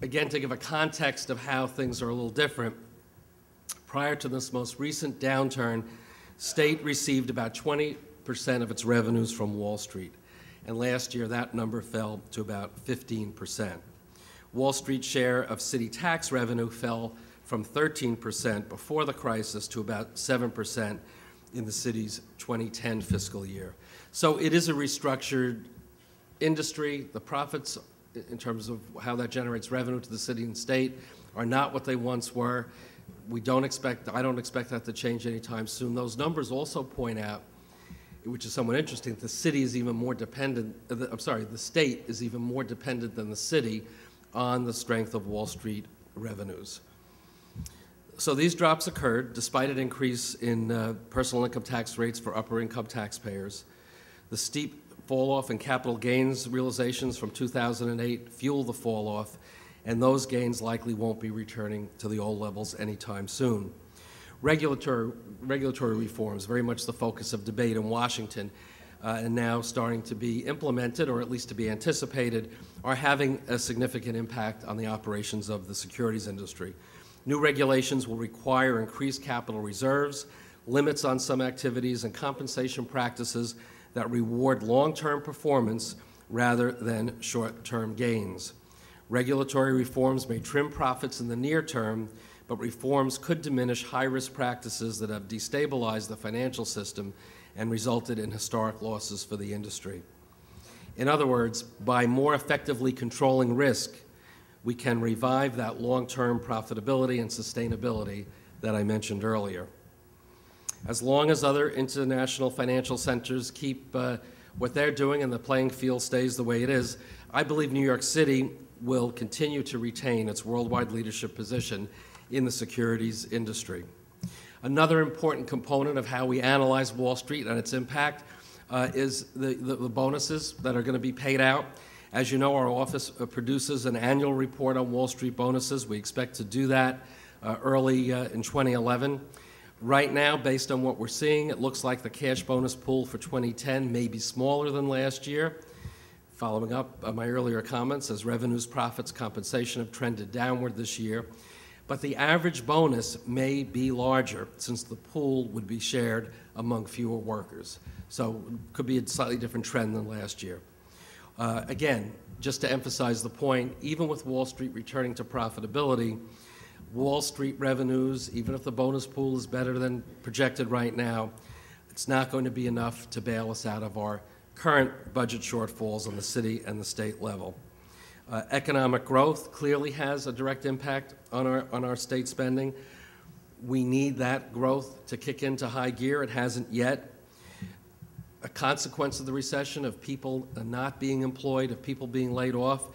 Again, to give a context of how things are a little different, prior to this most recent downturn, state received about 20% of its revenues from Wall Street. And last year, that number fell to about 15%. Wall Street's share of city tax revenue fell from 13% before the crisis to about 7% in the city's 2010 fiscal year. So it is a restructured industry. The profits, in terms of how that generates revenue to the city and state, are not what they once were. I don't expect that to change anytime soon. Those numbers also point out, which is somewhat interesting, the state is even more dependent than the city on the strength of Wall Street revenues. So these drops occurred despite an increase in personal income tax rates for upper income taxpayers. The steep fall off in capital gains realizations from 2008 fueled the fall off, and those gains likely won't be returning to the old levels anytime soon. Regulatory reforms, very much the focus of debate in Washington, and now starting to be implemented, or at least to be anticipated, are having a significant impact on the operations of the securities industry. New regulations will require increased capital reserves, limits on some activities, and compensation practices that reward long-term performance rather than short-term gains. Regulatory reforms may trim profits in the near term, but reforms could diminish high-risk practices that have destabilized the financial system and resulted in historic losses for the industry. In other words, by more effectively controlling risk, we can revive that long-term profitability and sustainability that I mentioned earlier. As long as other international financial centers keep what they're doing and the playing field stays the way it is, I believe New York City will continue to retain its worldwide leadership position in the securities industry. Another important component of how we analyze Wall Street and its impact is the bonuses that are going to be paid out. As you know, our office produces an annual report on Wall Street bonuses. We expect to do that early in 2011. Right now, based on what we're seeing, it looks like the cash bonus pool for 2010 may be smaller than last year. Following up on my earlier comments, as revenues, profits, compensation have trended downward this year. But the average bonus may be larger since the pool would be shared among fewer workers. So it could be a slightly different trend than last year. Again, just to emphasize the point, even with Wall Street returning to profitability, Wall Street revenues, even if the bonus pool is better than projected right now, it's not going to be enough to bail us out of our current budget shortfalls on the city and the state level. Economic growth clearly has a direct impact on our state spending. We need that growth to kick into high gear. It hasn't yet. A consequence of the recession, of people not being employed, of people being laid off,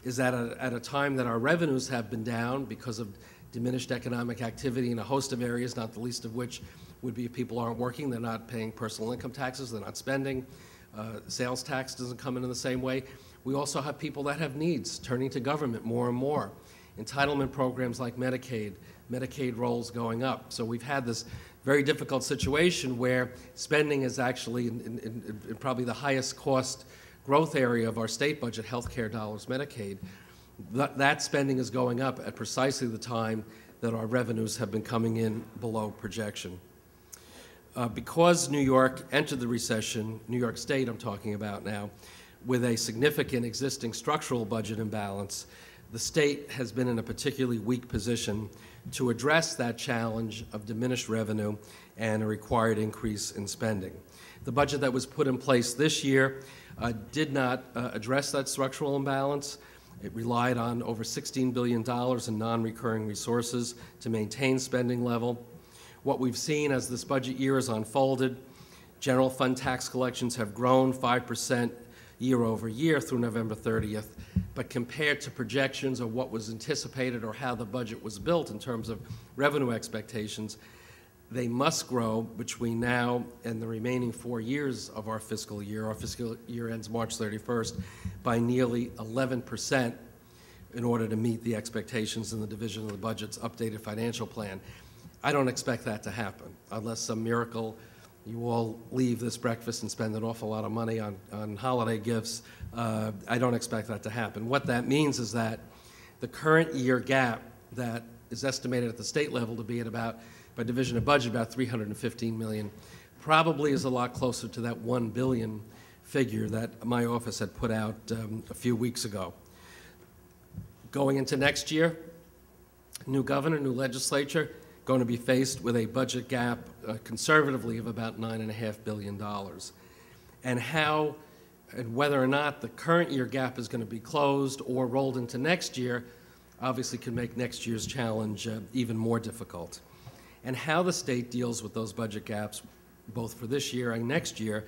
is that at a time that our revenues have been down because of diminished economic activity in a host of areas, not the least of which would be if people aren't working, they're not paying personal income taxes, they're not spending, sales tax doesn't come in the same way. We also have people that have needs, turning to government more and more. Entitlement programs like Medicaid rolls going up. So we've had this very difficult situation where spending is actually in probably the highest cost growth area of our state budget, healthcare dollars, Medicaid. That spending is going up at precisely the time that our revenues have been coming in below projection. Because New York entered the recession, New York State I'm talking about now, with a significant existing structural budget imbalance, the state has been in a particularly weak position to address that challenge of diminished revenue and a required increase in spending. The budget that was put in place this year did not address that structural imbalance. It relied on over $16 billion in non-recurring resources to maintain spending level. What we've seen as this budget year has unfolded, general fund tax collections have grown 5% year over year through November 30th, but compared to projections of what was anticipated or how the budget was built in terms of revenue expectations, they must grow between now and the remaining 4 years of our fiscal year. Our fiscal year ends March 31st, by nearly 11% in order to meet the expectations in the Division of the Budget's updated financial plan. I don't expect that to happen unless some miracle you all leave this breakfast and spend an awful lot of money on holiday gifts. I don't expect that to happen. What that means is that The current year gap that is estimated at the state level to be at about, by division of budget, about $315 million, probably is a lot closer to that $1 billion figure that my office had put out a few weeks ago. Going into next year, new governor, new legislature, going to be faced with a budget gap conservatively of about $9.5 billion. And how and whether or not the current year gap is going to be closed or rolled into next year obviously can make next year's challenge even more difficult. And how the state deals with those budget gaps, both for this year and next year,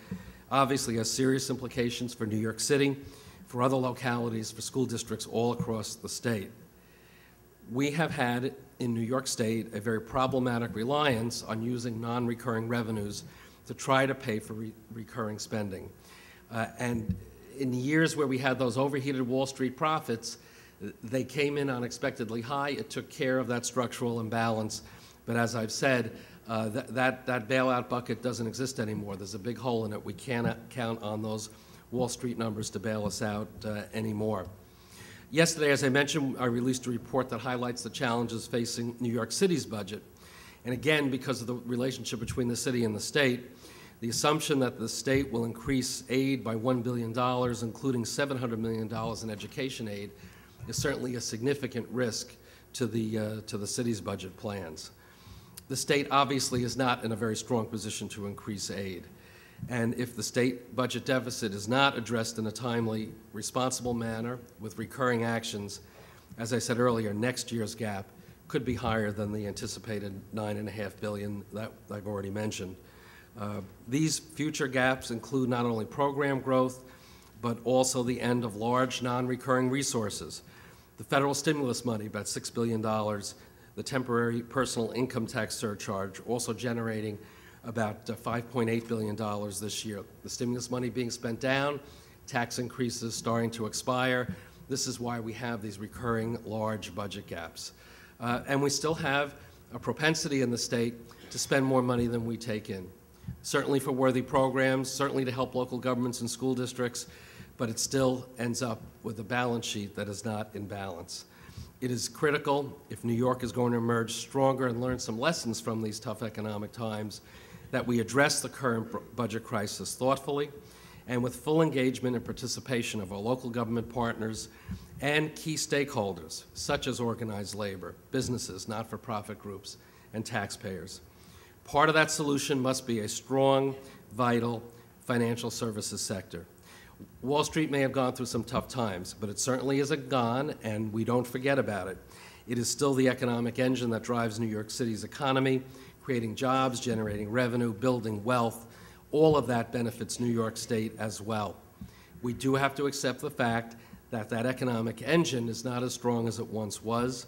obviously has serious implications for New York City, for other localities, for school districts all across the state. We have had in New York State a very problematic reliance on using non-recurring revenues to try to pay for recurring spending. And in years where we had those overheated Wall Street profits, they came in unexpectedly high. It took care of that structural imbalance. But as I've said, that bailout bucket doesn't exist anymore. There's a big hole in it. We cannot count on those Wall Street numbers to bail us out anymore. Yesterday, as I mentioned, I released a report that highlights the challenges facing New York City's budget. And again, because of the relationship between the city and the state, the assumption that the state will increase aid by $1 billion, including $700 million in education aid, is certainly a significant risk to the city's budget plans. The state obviously is not in a very strong position to increase aid. And if the state budget deficit is not addressed in a timely, responsible manner with recurring actions, as I said earlier, next year's gap could be higher than the anticipated $9.5 billion that I've already mentioned. These future gaps include not only program growth, but also the end of large non-recurring resources. The federal stimulus money, about $6 billion, the temporary personal income tax surcharge, also generating about $5.8 billion this year. The stimulus money being spent down, tax increases starting to expire. This is why we have these recurring large budget gaps. And we still have a propensity in the state to spend more money than we take in. Certainly for worthy programs, certainly to help local governments and school districts, but it still ends up with a balance sheet that is not in balance. It is critical, if New York is going to emerge stronger and learn some lessons from these tough economic times, that we address the current budget crisis thoughtfully and with full engagement and participation of our local government partners and key stakeholders, such as organized labor, businesses, not-for-profit groups, and taxpayers. Part of that solution must be a strong, vital financial services sector. Wall Street may have gone through some tough times, but it certainly isn't gone, and we don't forget about it. It is still the economic engine that drives New York City's economy, creating jobs, generating revenue, building wealth. All of that benefits New York State as well. We do have to accept the fact that that economic engine is not as strong as it once was.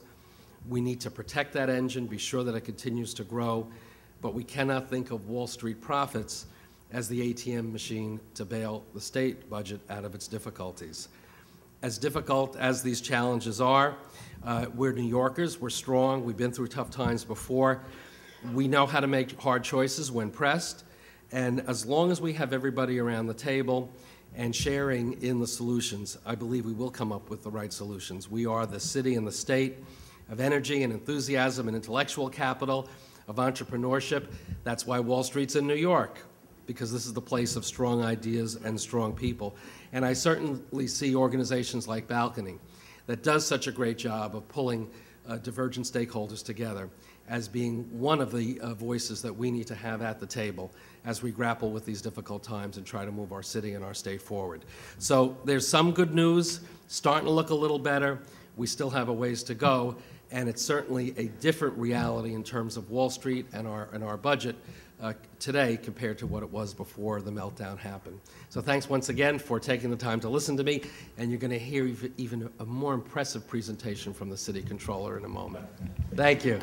We need to protect that engine, be sure that it continues to grow, but we cannot think of Wall Street profits as the ATM machine to bail the state budget out of its difficulties. As difficult as these challenges are, we're New Yorkers, we're strong, we've been through tough times before. We know how to make hard choices when pressed, and as long as we have everybody around the table and sharing in the solutions, I believe we will come up with the right solutions. We are the city and the state of energy and enthusiasm and intellectual capital, of entrepreneurship. That's why Wall Street's in New York, because this is the place of strong ideas and strong people. And I certainly see organizations like Balcony that does such a great job of pulling divergent stakeholders together as being one of the voices that we need to have at the table as we grapple with these difficult times and try to move our city and our state forward. So there's some good news, starting to look a little better. We still have a ways to go, and it's certainly a different reality in terms of Wall Street and our budget today compared to what it was before the meltdown happened. So thanks once again for taking the time to listen to me, and you're going to hear even a more impressive presentation from the City Controller in a moment. Thank you.